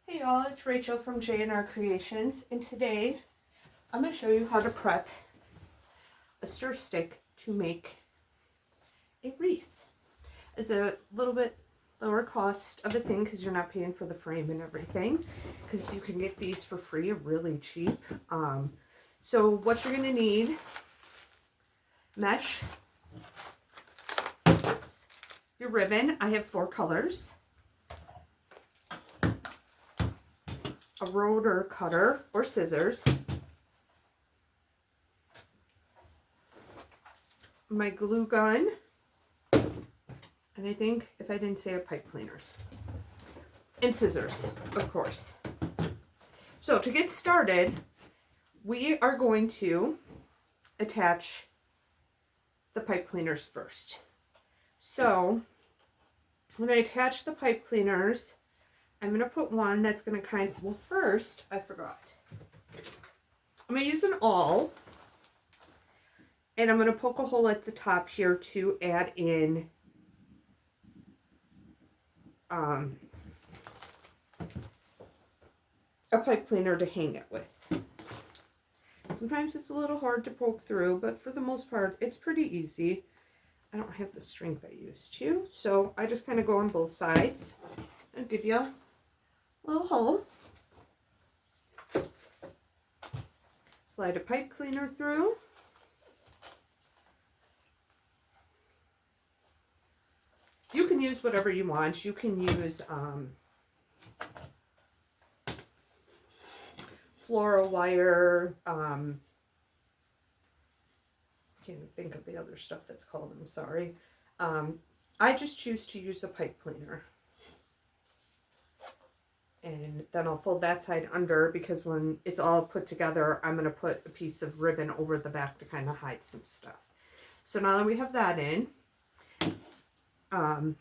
Hey y'all, it's Rachel from J&R Creations, and today I'm going to show you how to prep a stir stick to make a wreath. It's a little bit lower cost of a thing because you're not paying for the frame and everything, because you can get these for free, really cheap. So what you're going to need: mesh, your ribbon. I have 4 colors. A Rotary Cutter or scissors, my glue gun, and I think, if I didn't say it, pipe cleaners, and scissors, of course. So to get started, we are going to attach the pipe cleaners first. So when I attach the pipe cleaners, I'm going to put one that's going to well, first, I forgot. I'm going to use an awl, and I'm going to poke a hole at the top here to add in a pipe cleaner to hang it with. Sometimes it's a little hard to poke through, but for the most part, it's pretty easy. I don't have the strength I used to, so I just kind of go on both sides and give you a little hole. Slide a pipe cleaner through. You can use whatever you want. You can use floral wire. I can't think of the other stuff that's called. I'm sorry. I just choose to use a pipe cleaner. And then I'll fold that side under, because when it's all put together, I'm going to put a piece of ribbon over the back to kind of hide some stuff. So now that we have that in, now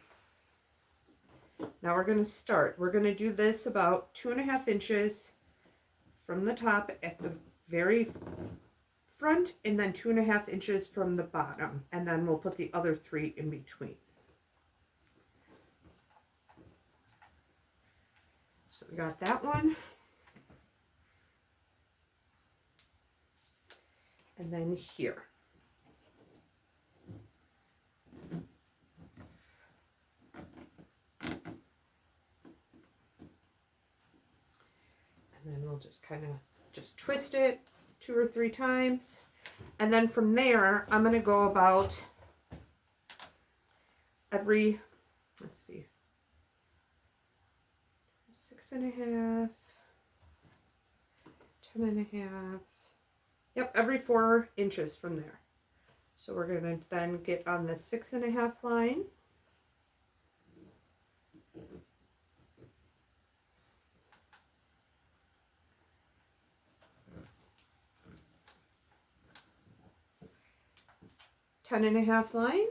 we're going to start. We're going to do this about 2.5 inches from the top at the very front, and then 2.5 inches from the bottom, and then we'll put the other 3 in between. So we got that one. And then here. And then we'll just kind of twist it 2 or 3 times. And then from there, I'm going to go about every, let's see, 6.5, 10.5, yep, every 4 inches from there. So we're going to then get on the 6.5 line. Ten and a half line.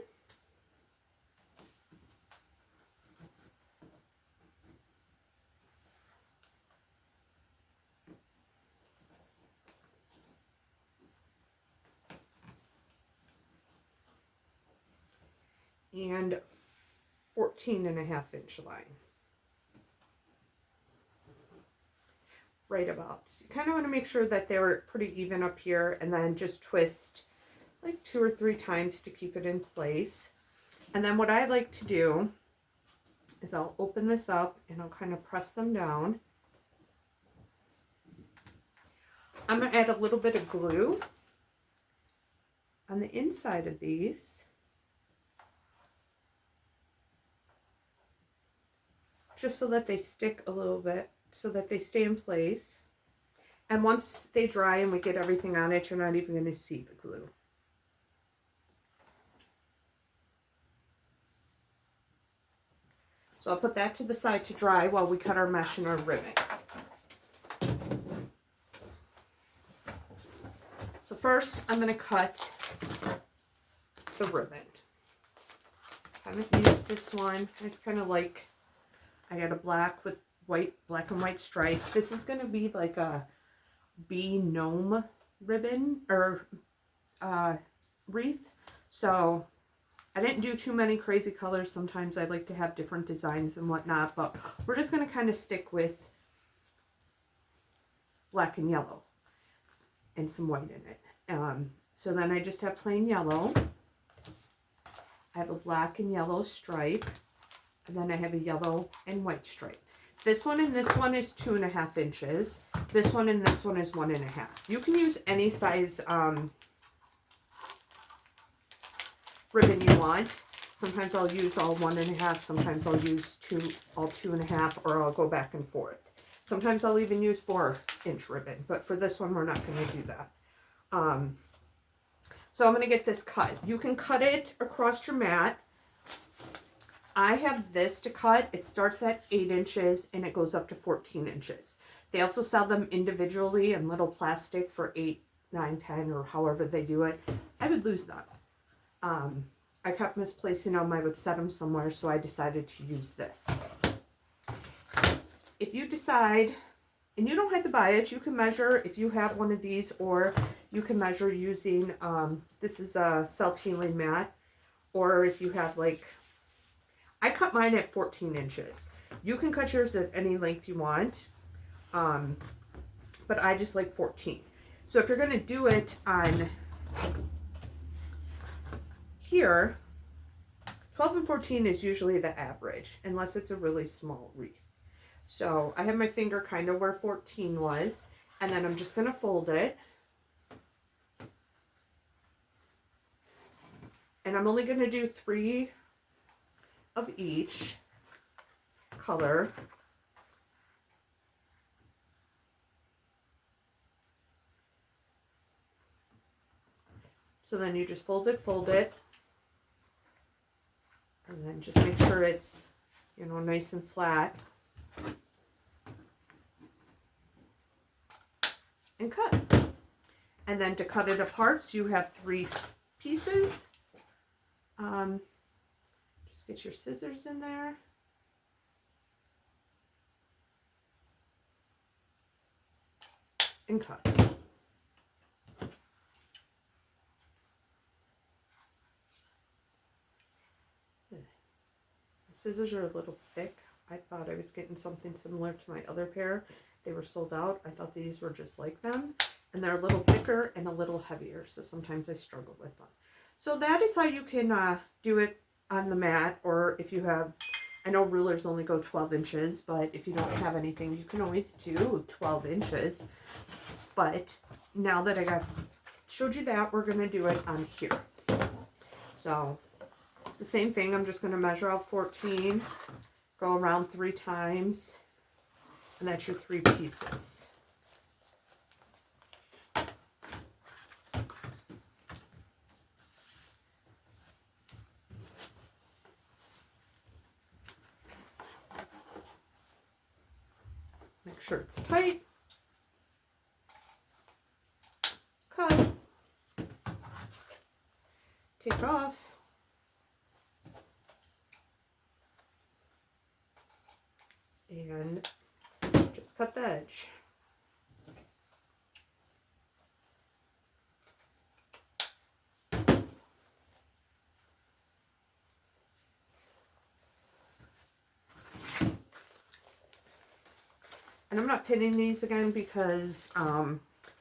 And 14.5 inch line. Right about. So you kind of want to make sure that they're pretty even up here, and then just twist like 2 or 3 times to keep it in place. And then what I like to do is I'll open this up and I'll kind of press them down. I'm going to add a little bit of glue on the inside of these. Just so that they stick a little bit, so that they stay in place. And once they dry and we get everything on it, you're not even going to see the glue. So I'll put that to the side to dry while we cut our mesh and our ribbon. So first, I'm going to cut the ribbon. I haven't used this one. It's kind of like, I got a black with white, black and white stripes. This is going to be like a bee gnome ribbon or wreath. So I didn't do too many crazy colors. Sometimes I like to have different designs and whatnot, but we're just going to kind of stick with black and yellow and some white in it. So then I just have plain yellow. I have a black and yellow stripe, and then I have a yellow and white stripe. This one and this one is 2.5 inches. This one and this one is 1.5. You can use any size ribbon you want. Sometimes I'll use all 1.5. Sometimes I'll use all 2.5, or I'll go back and forth. Sometimes I'll even use 4-inch ribbon, but for this one, we're not going to do that. So I'm going to get this cut. You can cut it across your mat. I have this to cut. It starts at 8 inches and it goes up to 14 inches. They also sell them individually in little plastic for 8, 9, 10, or however they do it. I would lose them. I kept misplacing them. I would set them somewhere, so I decided to use this. If you decide, and you don't have to buy it, you can measure if you have one of these, or you can measure using, this is a Selfhealing Mat, or if you have like, I cut mine at 14 inches. You can cut yours at any length you want, but I just like 14. So if you're going to do it on here, 12 and 14 is usually the average, unless it's a really small wreath. So I have my finger kind of where 14 was, and then I'm just going to fold it. And I'm only going to do 3 of each color. So then you just fold it, and then just make sure it's, you know, nice and flat. And cut. And then to cut it apart, so you have 3 pieces. Just get your scissors in there. And cut. The scissors are a little thick. I thought I was getting something similar to my other pair. They were sold out. I thought these were just like them. And they're a little thicker and a little heavier, so sometimes I struggle with them. So that is how you can do it on the mat, or if you have, I know rulers only go 12 inches, but if you don't have anything, you can always do 12 inches. But now that I showed you that, we're going to do it on here. So it's the same thing. I'm just going to measure out 14, go around 3 times, and that's your 3 pieces. Make sure it's tight. Cut. Take off. And just cut the edge. And I'm not pinning these again because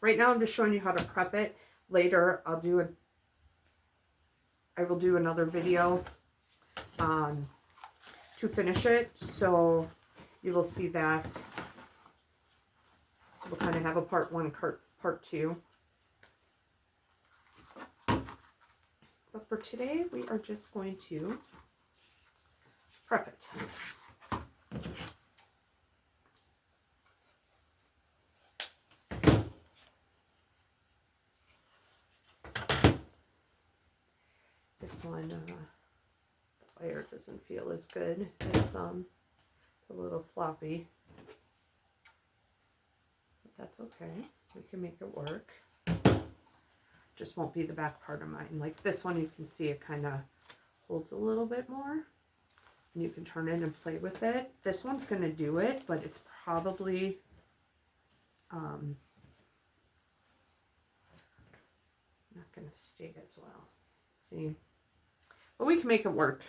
right now I'm just showing you how to prep it. Later I will do another video to finish it, so you will see that. So we'll kind of have a part 1, part 2. But for today, we are just going to prep it. This one, the wire doesn't feel as good as a little floppy. But that's okay. We can make it work. Just won't be the back part of mine. Like this one, you can see it kind of holds a little bit more. And you can turn it and play with it. This one's going to do it, but it's probably not going to stay as well. See? But we can make it work.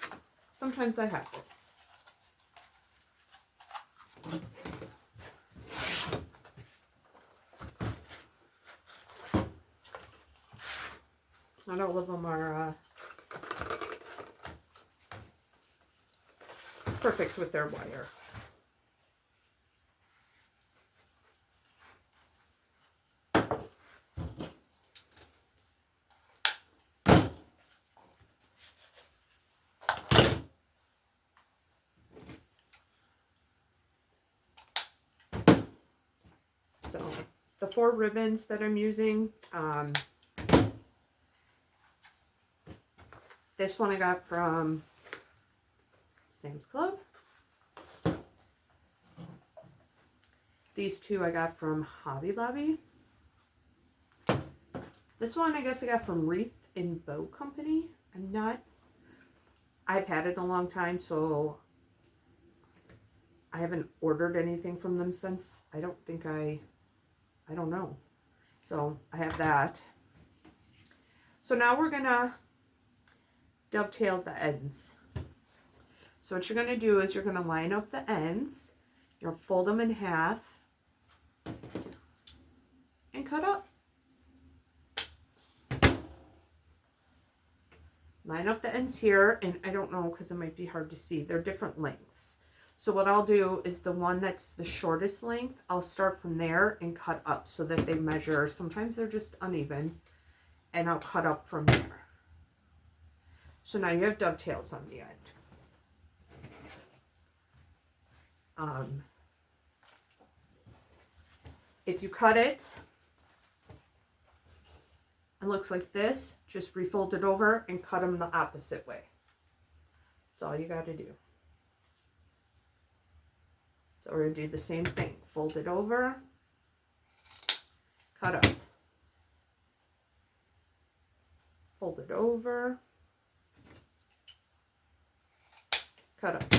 Sometimes that happens. Not all of them are perfect with their wire. So the 4 ribbons that I'm using, this one I got from Sam's Club. These 2 I got from Hobby Lobby. This one I guess I got from Wreath in Bow Company. I've had it a long time, so I haven't ordered anything from them since. I don't know. So I have that. So now we're gonna dovetail the ends. So what you're gonna do is you're gonna line up the ends, you'll fold them in half and cut up. Line up the ends here, and I don't know because it might be hard to see, they're different lengths. So what I'll do is the one that's the shortest length, I'll start from there and cut up so that they measure. Sometimes they're just uneven, and I'll cut up from there. So now you have dovetails on the end. If you cut it, it looks like this, just refold it over and cut them the opposite way. That's all you got to do. So we're going to do the same thing. Fold it over, cut up. Fold it over, cut up.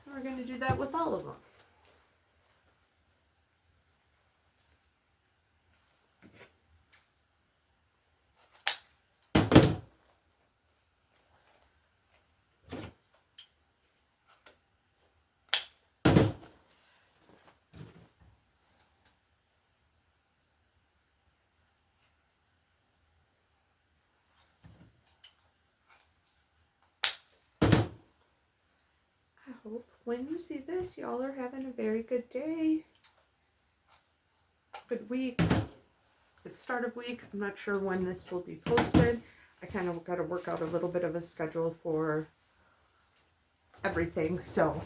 We're going to do that with all of them. I hope when you see this, y'all are having a very good day, good week, good start of week. I'm not sure when this will be posted. I kind of got to work out a little bit of a schedule for everything, so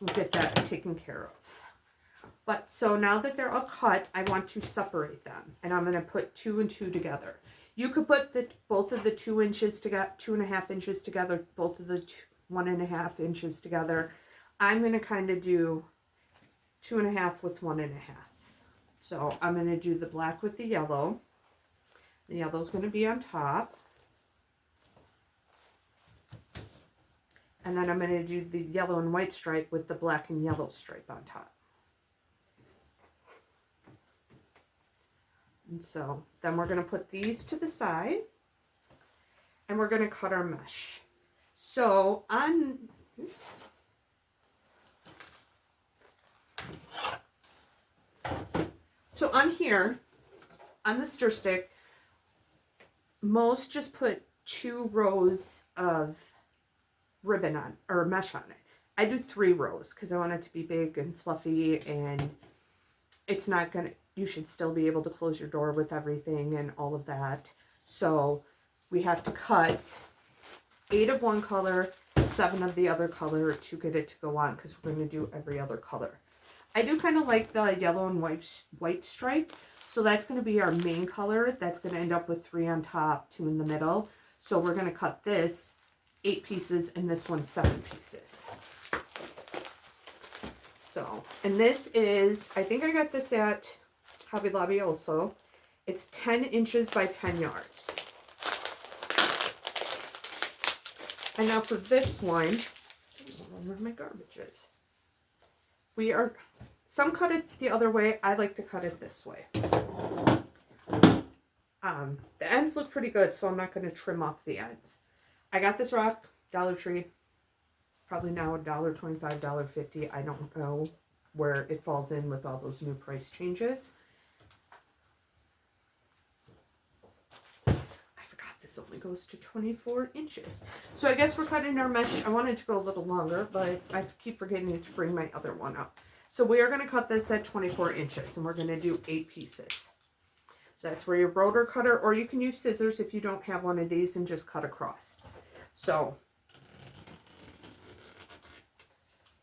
we'll get that taken care of. But so now that they're all cut, I want to separate them, and I'm going to put 2 and 2 together. You could put both of the 2 inches together, 2.5 inches together, both of the 1.5 inches together. I'm going to kind of do 2.5 with 1.5. So I'm going to do the black with the yellow. The yellow's going to be on top. And then I'm going to do the yellow and white stripe with the black and yellow stripe on top. And so then we're going to put these to the side, and we're going to cut our mesh. So on, oops. So on here, on the stir stick, most just put 2 rows of ribbon on, or mesh on it. I do 3 rows because I want it to be big and fluffy, and it's not going to, you should still be able to close your door with everything and all of that. So we have to cut 8 of one color, 7 of the other color to get it to go on, because we're going to do every other color. I do kind of like the yellow and white stripe. So that's going to be our main color. That's going to end up with 3 on top, 2 in the middle. So we're going to cut this 8 pieces and this one 7 pieces. So, and this is, I think I got this at Hobby Lobby also. It's 10 inches by 10 yards. And now for this one, I don't know where my garbage is. Some cut it the other way. I like to cut it this way. The ends look pretty good, so I'm not going to trim off the ends. I got this rock, Dollar Tree, probably now $1.25, $1.50. I don't know where it falls in with all those new price changes. I forgot this only goes to 24 inches. So I guess we're cutting our mesh. I wanted to go a little longer, but I keep forgetting to bring my other one up. So we are going to cut this at 24 inches, and we're going to do 8 pieces. So that's where your Rotary Cutter, or you can use scissors if you don't have one of these and just cut across. So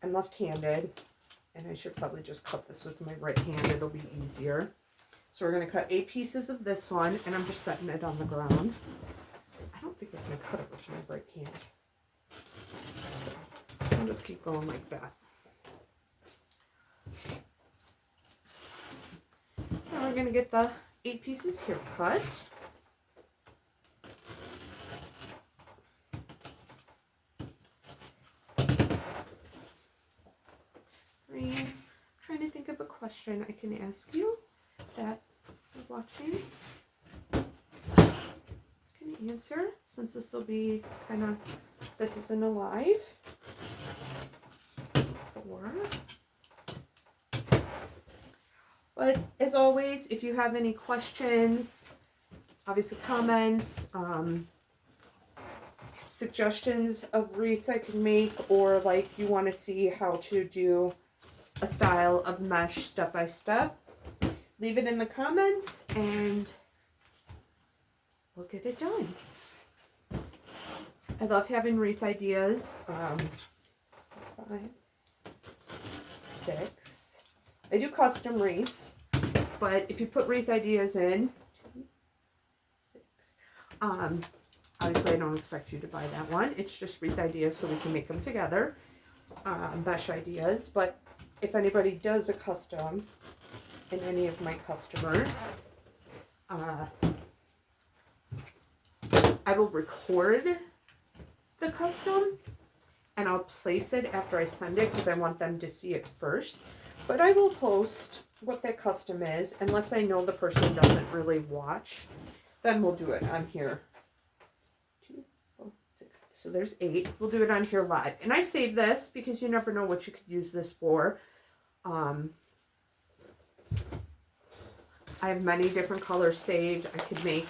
I'm left-handed, and I should probably just cut this with my right hand. It'll be easier. So we're going to cut 8 pieces of this one, and I'm just setting it on the ground. I don't think I can cut it with my right hand. So I'll just keep going like that. Now we're going to get the 8 pieces here cut. I'm trying to think of a question I can ask you that you're watching can answer, since this will be kind of, this isn't a live. 4. But as always, if you have any questions, obviously comments, suggestions of wreaths I can make, or like you want to see how to do a style of mesh step by step, leave it in the comments and we'll get it done. I love having wreath ideas. 5, 6. I do custom wreaths, but if you put wreath ideas in, 2, 6, obviously I don't expect you to buy that one. It's just wreath ideas so we can make them together. Mesh ideas, but if anybody does a custom, and any of my customers, I will record the custom and I'll place it after I send it because I want them to see it first. But I will post what that custom is, unless I know the person doesn't really watch. Then we'll do it on here. 2, 4, 6. So there's 8. We'll do it on here live. And I save this because you never know what you could use this for. I have many different colors saved. I could make,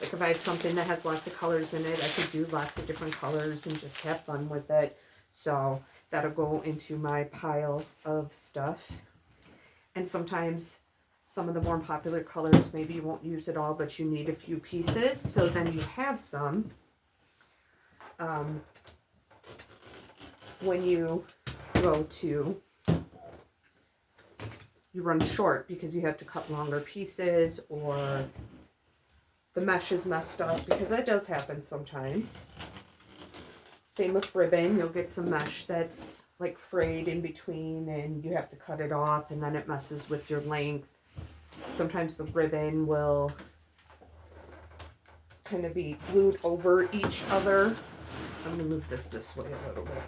like if I have something that has lots of colors in it, I could do lots of different colors and just have fun with it. So that'll go into my pile of stuff. And sometimes some of the more popular colors, maybe you won't use it all, but you need a few pieces. So then you have some. When you go to, you run short because you have to cut longer pieces, or the mesh is messed up, because that does happen sometimes. Same with ribbon. You'll get some mesh that's like frayed in between and you have to cut it off, and then it messes with your length. Sometimes the ribbon will kind of be glued over each other. I'm going to move this way a little bit.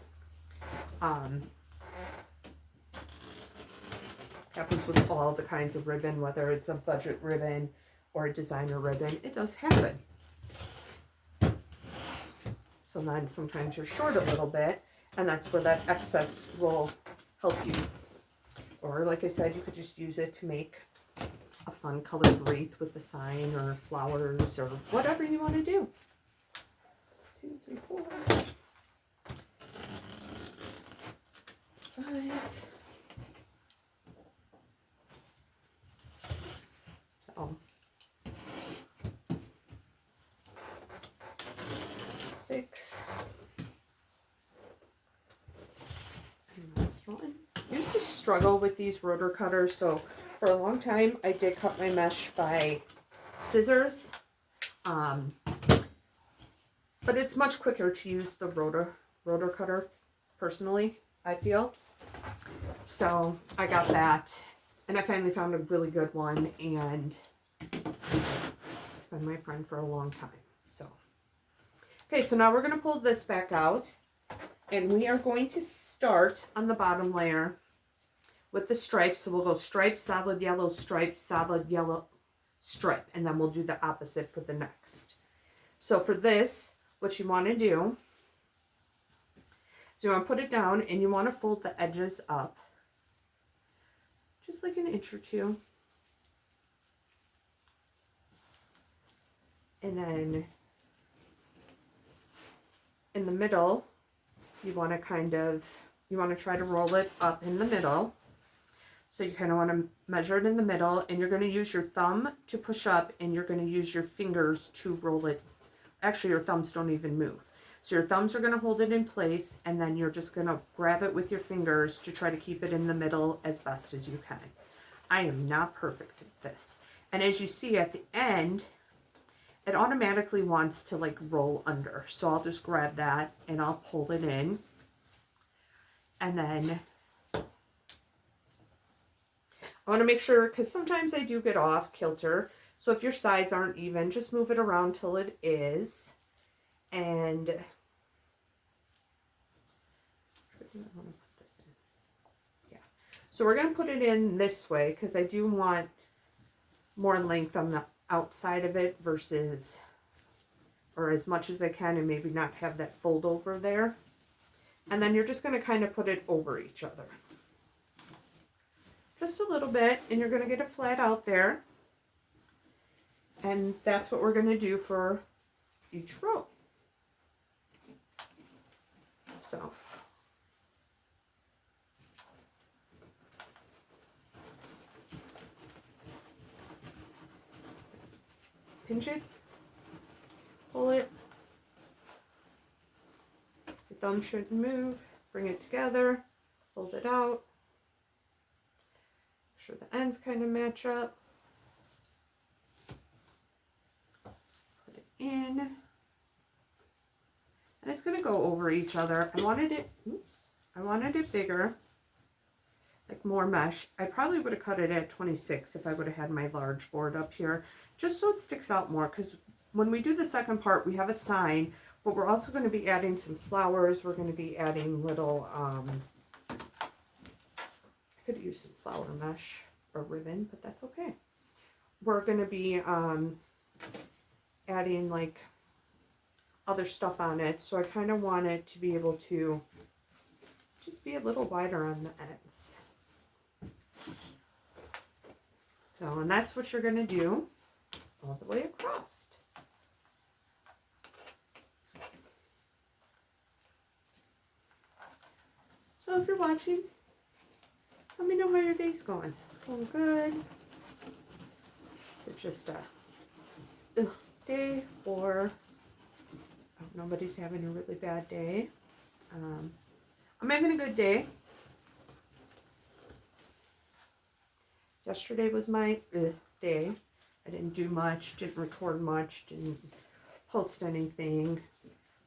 Happens with all the kinds of ribbon, whether it's a budget ribbon or a designer ribbon. It does happen. So then sometimes you're short a little bit, and that's where that excess will help you. Or like I said, you could just use it to make a fun colored wreath with the sign or flowers or whatever you want to do. 2, 3, 4, 5. So 6. And last one. I used to struggle with these Rotary Cutters, so for a long time I did cut my mesh by scissors. But it's much quicker to use the Rotary Cutter, personally, I feel. So I got that, and I finally found a really good one, and it's been my friend for a long time. So, okay, so now we're going to pull this back out, and we are going to start on the bottom layer with the stripes. So we'll go stripe, solid yellow, stripe, solid yellow, stripe, and then we'll do the opposite for the next. So for this, what you want to do, So you want to put it down and you want to fold the edges up just like an inch or two. And then in the middle, you want to try to roll it up in the middle. So you kind of want to measure it in the middle, and you're going to use your thumb to push up, and you're going to use your fingers to roll it. Actually, your thumbs don't even move. So your thumbs are going to hold it in place, and then you're just going to grab it with your fingers to try to keep it in the middle as best as you can. I am not perfect at this. And as you see at the end, it automatically wants to like roll under. So I'll just grab that and I'll pull it in. And then I want to make sure, because sometimes I do get off kilter. So if your sides aren't even, just move it around till it is. And I want to put this in. Yeah. So we're going to put it in this way because I do want more length on the outside of it versus, or as much as I can, and maybe not have that fold over there. And then you're just going to kind of put it over each other. Just a little bit, and you're going to get it flat out there. And that's what we're going to do for each row. So pinch it, pull it, your thumb shouldn't move, bring it together, fold it out, make sure the ends kind of match up, put it in, and it's going to go over each other. I wanted it bigger, like more mesh. I probably would have cut it at 26 if I would have had my large board up here, just so it sticks out more, because when we do the second part, we have a sign, but we're also going to be adding some flowers. We're going to be adding little, I could use some flower mesh or ribbon, but that's okay. We're going to be adding like other stuff on it, so I kind of want it to be able to just be a little wider on the ends. So, and that's what you're going to do all the way across. So if you're watching, let me know how your day's going. It's going good. Is it just a day, or nobody's having a really bad day? I'm having a good day. Yesterday was my day. I didn't do much, didn't record much, didn't post anything.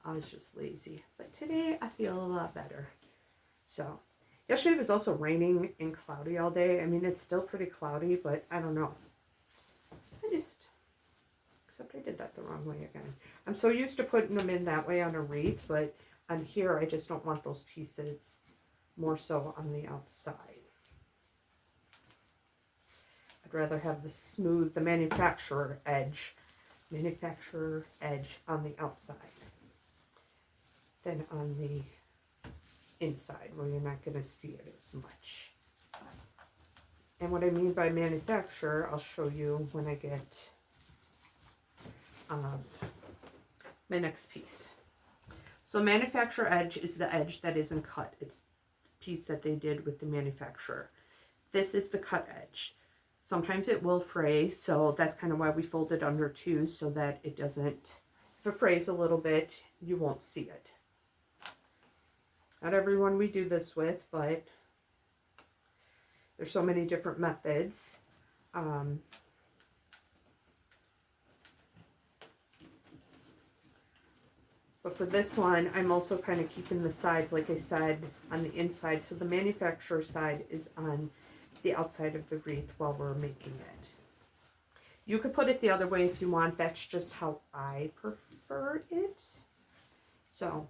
I was just lazy. But today I feel a lot better. So, yesterday was also raining and cloudy all day. I mean, it's still pretty cloudy, but I don't know. Except I did that the wrong way again. I'm so used to putting them in that way on a wreath, but on here I just don't want those pieces, more so on the outside. I'd rather have the smooth, the manufacturer edge on the outside than on the inside, where you're not going to see it as much. And what I mean by manufacturer, I'll show you when I get my next piece. So manufacturer edge is the edge that isn't cut. It's the piece that they did with the manufacturer. This is the cut edge. Sometimes it will fray, so that's kind of why we fold it under too, so that it doesn't, if it frays a little bit, you won't see it. Not everyone we do this with, but there's so many different methods. But for this one, I'm also kind of keeping the sides, like I said, on the inside. So the manufacturer side is on the outside of the wreath while we're making it. You could put it the other way if you want. That's just how I prefer it. So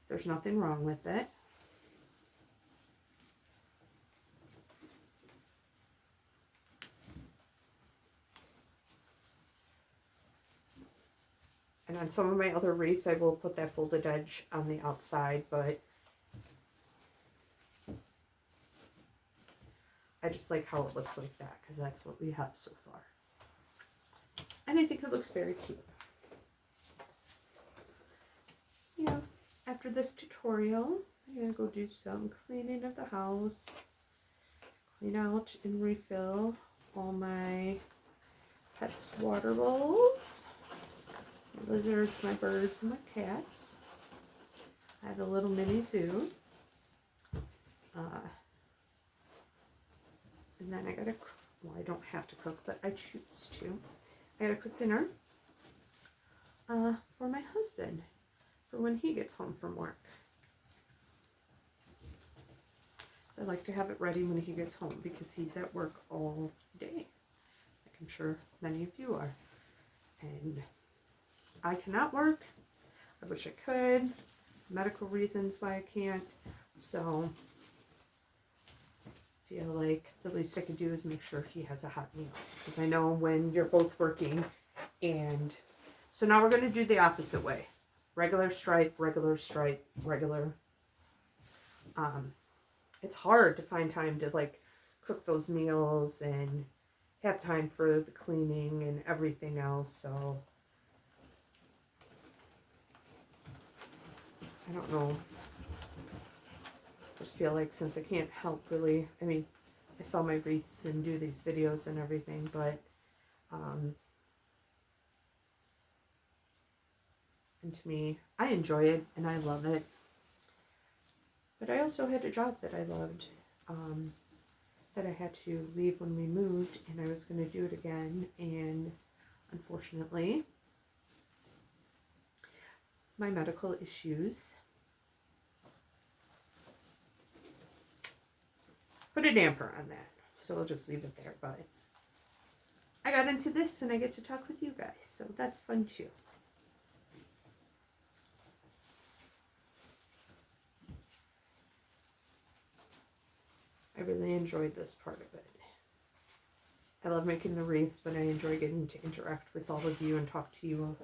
there's nothing wrong with it. And on some of my other wreaths, I will put that folded edge on the outside, but just like how it looks like that because that's what we have so far. And I think it looks very cute. Yeah, after this tutorial, I'm going to go do some cleaning of the house. Clean out and refill all my pets' water bowls. My lizards, my birds, and my cats. I have a little mini zoo. And then I gotta cook. Well, I don't have to cook, but I choose to. I gotta cook dinner for my husband for when he gets home from work. So I like to have it ready when he gets home because he's at work all day. Like I'm sure many of you are. And I cannot work. I wish I could. Medical reasons why I can't. So I feel like the least I could do is make sure he has a hot meal. Because I know when you're both working. And so now we're going to do the opposite way. Regular stripe, regular stripe, regular. It's hard to find time to like cook those meals and have time for the cleaning and everything else. So I don't know. I just feel like since I can't help really, I mean, I sell my wreaths and do these videos and everything, but and to me, I enjoy it and I love it. But I also had a job that I loved, that I had to leave when we moved, and I was going to do it again, and unfortunately, my medical issues put a damper on that. So I'll just leave it there, but I got into this and I get to talk with you guys, so that's fun too. I really enjoyed this part of it. I love making the wreaths, but I enjoy getting to interact with all of you and talk to you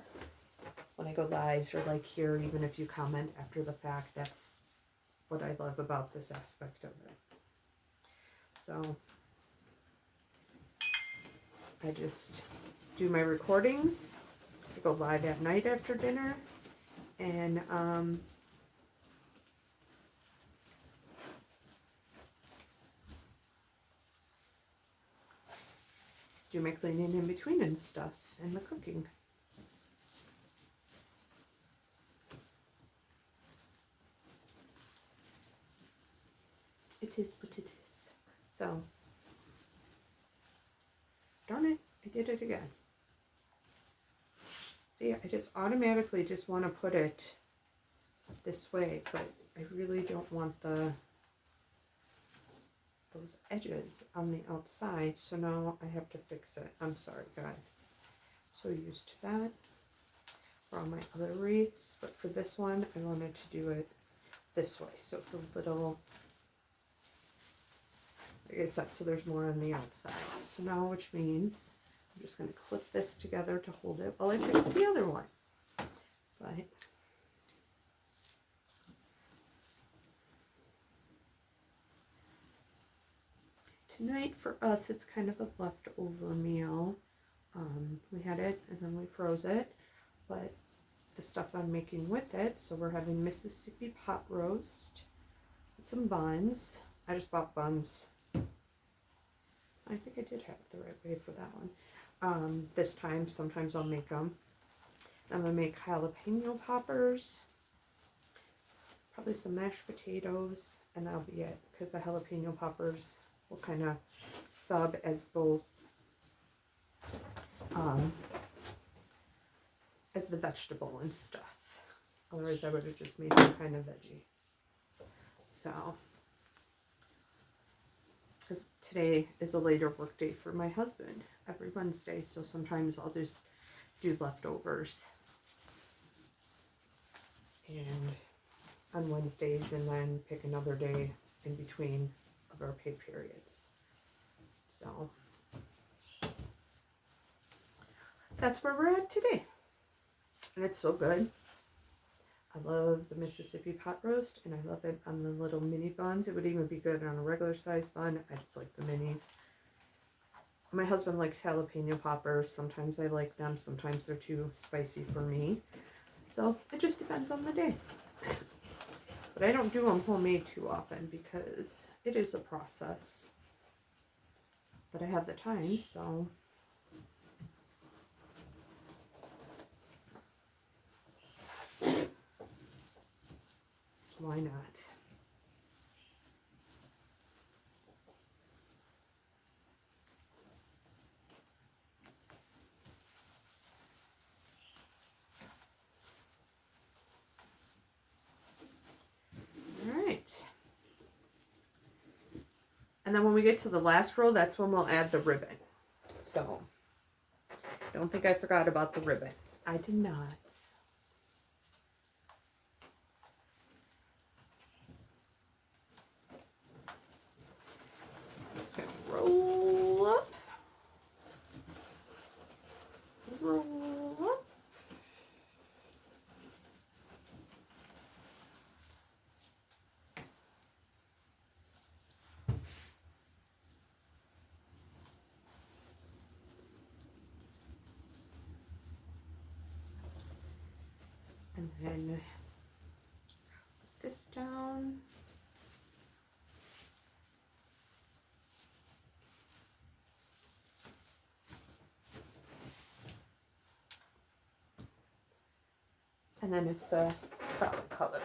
when I go lives or like here, even if you comment after the fact. That's what I love about this aspect of it. So I just do my recordings. I go live at night after dinner, and do my cleaning in between and stuff, and the cooking. It is what it is. So, darn it, I did it again. See, I just automatically just want to put it this way, but I really don't want those edges on the outside, so now I have to fix it. I'm sorry, guys. So used to that for all my other wreaths, but for this one, I wanted to do it this way, so it's a little, like I said, so there's more on the outside. So now, which means I'm just going to clip this together to hold it while I fix the other one. But tonight for us, it's kind of a leftover meal. We had it and then we froze it, but the stuff I'm making with it, so we're having Mississippi pot roast with some buns. I just bought buns. I think I did have it the right way for that one. This time, sometimes I'll make them. I'm going to make jalapeno poppers, probably some mashed potatoes, and that'll be it, because the jalapeno poppers will kind of sub as both, as the vegetable and stuff. Otherwise, I would have just made some kind of veggie. So, because today is a later work day for my husband every Wednesday, so sometimes I'll just do leftovers and on Wednesdays, and then pick another day in between of our pay periods. So that's where we're at today, and it's so good. I love the Mississippi pot roast, and I love it on the little mini buns. It would even be good on a regular size bun. I just like the minis. My husband likes jalapeno poppers. Sometimes I like them. Sometimes they're too spicy for me. So it just depends on the day. But I don't do them homemade too often because it is a process. But I have the time, so. Why not? And then when we get to the last row, that's when we'll add the ribbon. So, don't think I forgot about the ribbon. I did not. Just gonna roll up. Roll up. And then put this down. And then it's the solid color.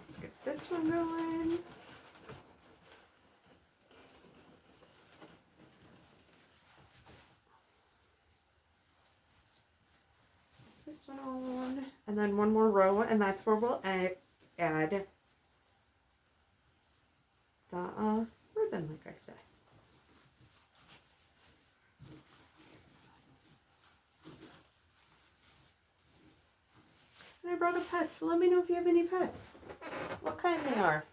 Let's get this one going. This one on, and then one more row, and that's where we'll add the ribbon, like I said. And I brought a pet, so let me know if you have any pets. What kind they are.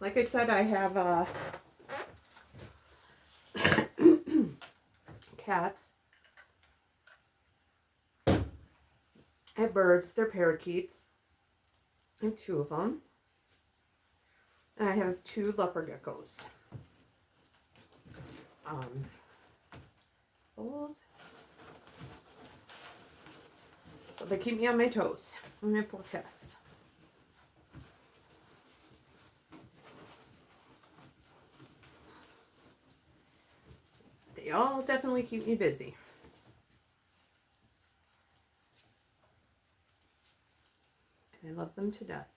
Like I said, I have cats. I have birds. They're parakeets. I have 2 of them. And I have 2 leopard geckos. Both. So they keep me on my toes. I have 4 cats. They all definitely keep me busy. And I love them to death.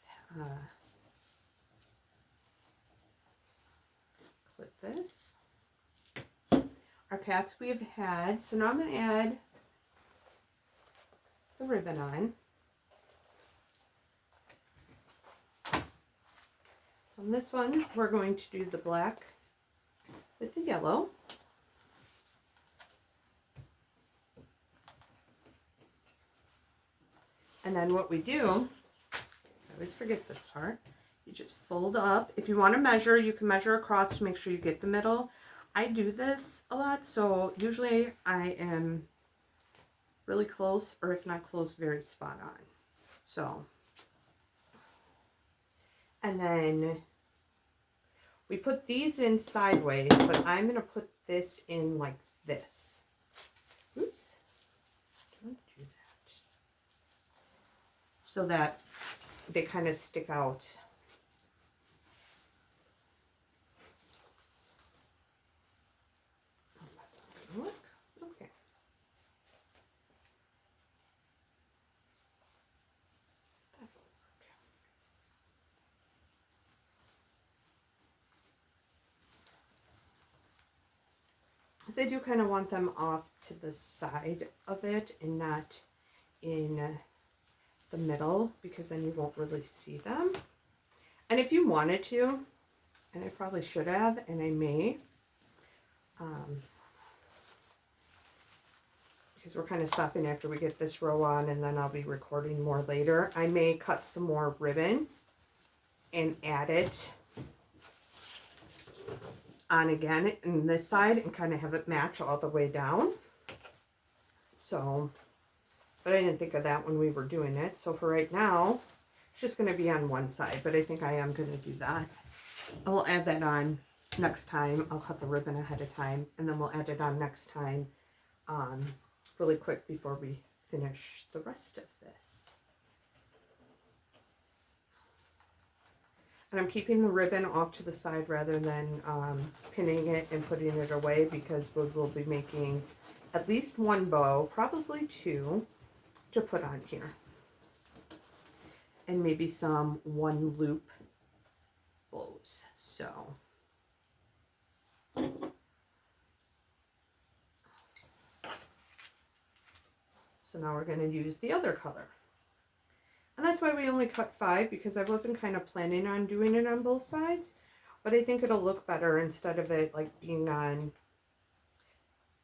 Clip this. Our cats we have had. So now I'm going to add the ribbon on. So on this one, we're going to do the black with the yellow. And then what we do, I always forget this part, you just fold up. If you want to measure, you can measure across to make sure you get the middle. I do this a lot, so usually I am really close, or if not close, very spot on. So, and then we put these in sideways, but I'm going to put this in like this. Oops. Don't do that. So that they kind of stick out. Oh, that's not going to work. Okay. That'll work. Because I do kind of want them off to the side of it and not in the middle, because then you won't really see them. And if you wanted to, and I probably should have, and I may, because we're kind of stopping after we get this row on, and then I'll be recording more later. I may cut some more ribbon and add it on again in this side and kind of have it match all the way down. So, but I didn't think of that when we were doing it. So for right now, it's just going to be on one side, but I think I am going to do that. I will add that on next time. I'll cut the ribbon ahead of time, and then we'll add it on next time really quick before we finish the rest of this. And I'm keeping the ribbon off to the side rather than pinning it and putting it away, because we'll be making at least one bow, probably two, to put on here. And maybe some one loop bows. So now we're going to use the other color. And that's why we only cut 5, because I wasn't kind of planning on doing it on both sides. But I think it'll look better instead of it like being on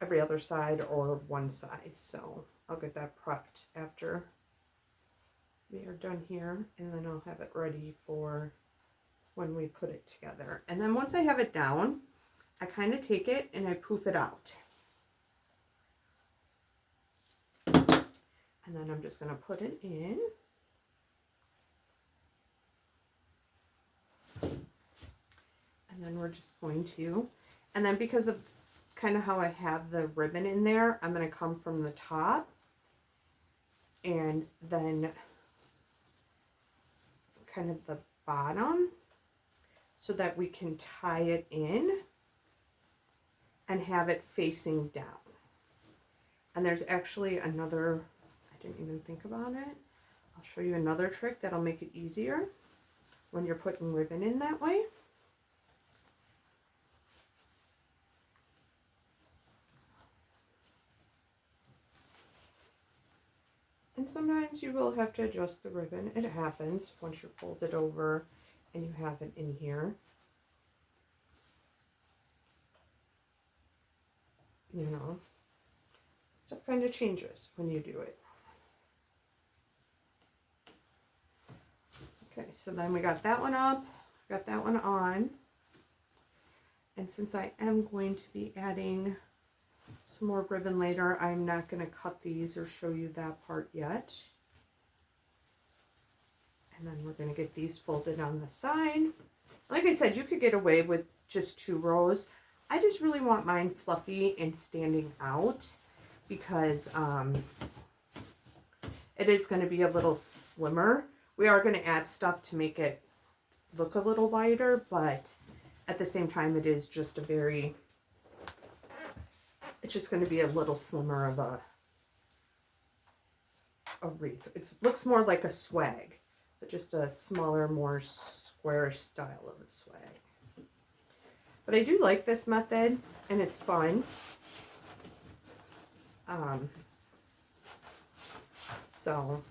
every other side or one side. So I'll get that prepped after we are done here, and then I'll have it ready for when we put it together. And then once I have it down, I kind of take it and I poof it out. And then I'm just going to put it in. And then we're just going to, and then because of kind of how I have the ribbon in there, I'm going to come from the top and then kind of the bottom so that we can tie it in and have it facing down. And there's actually another, I didn't even think about it. I'll show you another trick that'll make it easier when you're putting ribbon in that way. And sometimes you will have to adjust the ribbon. It happens once you fold it over and you have it in here. You know, stuff kind of changes when you do it. Okay, so then we got that one up, got that one on. And since I am going to be adding some more ribbon later, I'm not going to cut these or show you that part yet. And then we're going to get these folded on the side. Like I said, you could get away with just 2 rows. I just really want mine fluffy and standing out because it is going to be a little slimmer. We are going to add stuff to make it look a little wider, but at the same time it is just a very, it's just going to be a little slimmer of a wreath. It looks more like a swag, but just a smaller, more squarish style of a swag. But I do like this method, and it's fun. So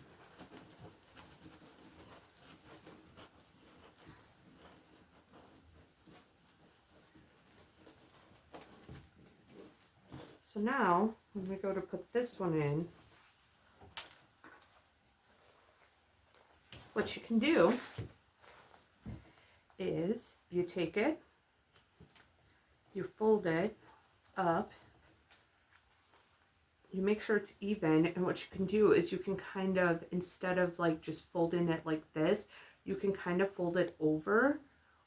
now, when we go to put this one in, what you can do is you take it, you fold it up, you make sure it's even, and what you can do is you can kind of, instead of like just folding it like this, you can kind of fold it over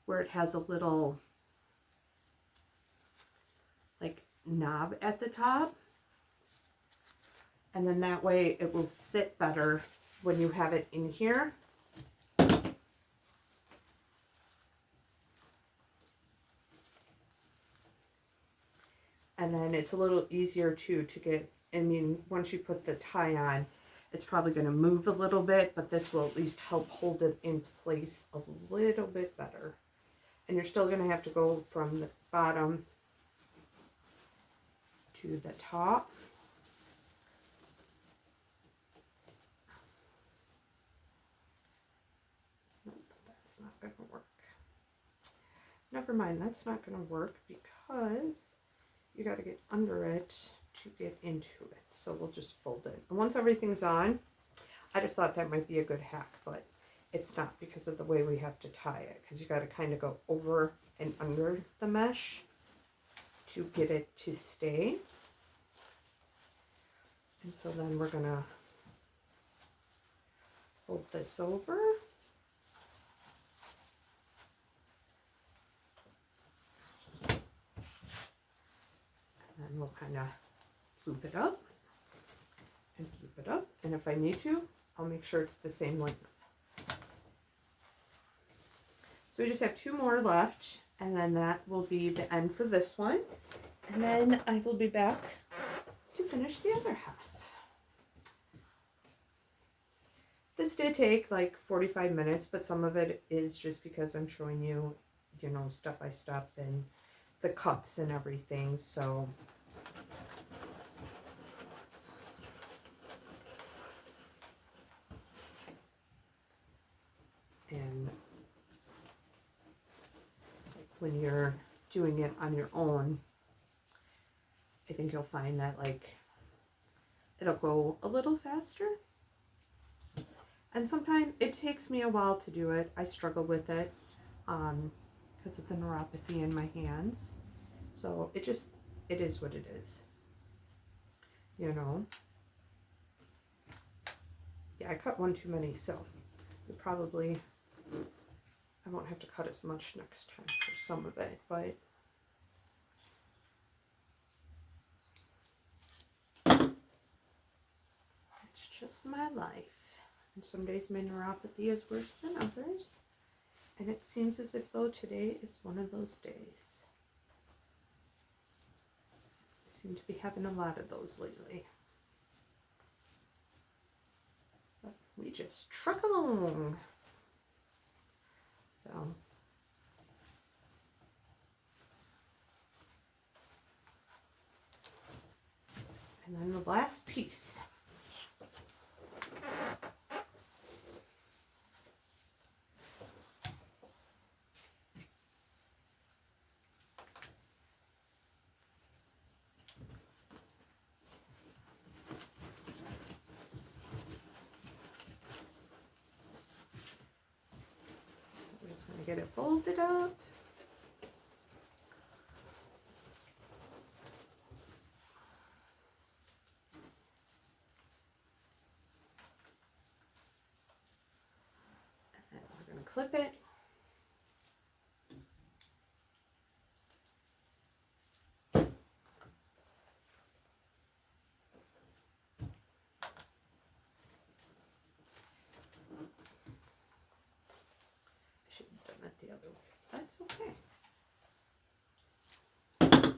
where it has a little like knob at the top, and then that way it will sit better when you have it in here. And then it's a little easier too to get, I mean, once you put the tie on, it's probably going to move a little bit, but this will at least help hold it in place a little bit better. And you're still going to have to go from the bottom to the top. Nope, that's not going to work. Never mind, that's not going to work because you got to get under it to get into it. So we'll just fold it. And once everything's on, I just thought that might be a good hack, but it's not because of the way we have to tie it, because you got to kind of go over and under the mesh to get it to stay. And so then we're going to fold this over. And then we'll kind of loop it up and loop it up. And if I need to, I'll make sure it's the same length. So we just have 2 more left, and then that will be the end for this one. And then I will be back to finish the other half. This did take like 45 minutes, but some of it is just because I'm showing you, you know, stuff I stopped and the cuts and everything. So and like when you're doing it on your own, I think you'll find that like it'll go a little faster. And sometimes it takes me a while to do it. I struggle with it because of the neuropathy in my hands. So it is what it is. You know. Yeah, I cut one too many, so I won't have to cut as much next time for some of it, but it's just my life. And some days my neuropathy is worse than others. And it seems as if though today is one of those days. I seem to be having a lot of those lately. But we just truck along. So. And then the last piece. Just going to get it folded up. And we're going to clip it. The other way. That's okay.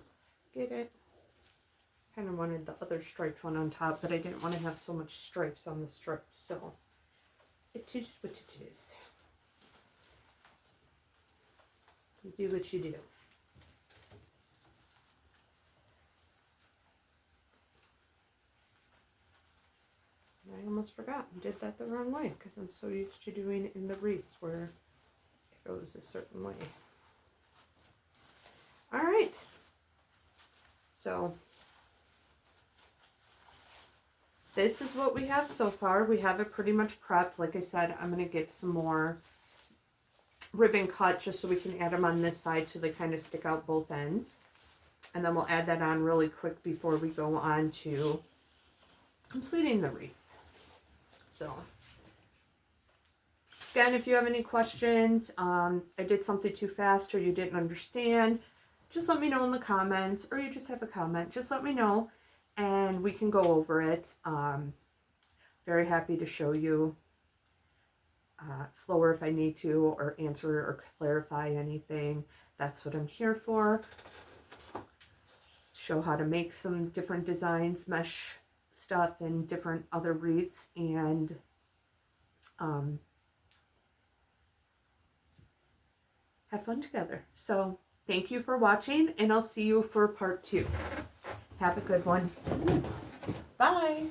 Get it. Kind of wanted the other striped one on top, but I didn't want to have so much stripes on the strips, so it is what it is. You do what you do. And I almost forgot and did that the wrong way because I'm so used to doing it in the wreaths where goes a certain way. All right. So this is what we have so far. We have it pretty much prepped. Like I said, I'm going to get some more ribbon cut just so we can add them on this side so they kind of stick out both ends. And then we'll add that on really quick before we go on to completing the wreath. So again, if you have any questions, I did something too fast or you didn't understand, just let me know in the comments, or you just have a comment, just let me know and we can go over it. Very happy to show you slower if I need to, or answer or clarify anything. That's what I'm here for. Show how to make some different designs, mesh stuff, and different other wreaths, and have fun together. So thank you for watching, and I'll see you for part 2. Have a good one. Bye.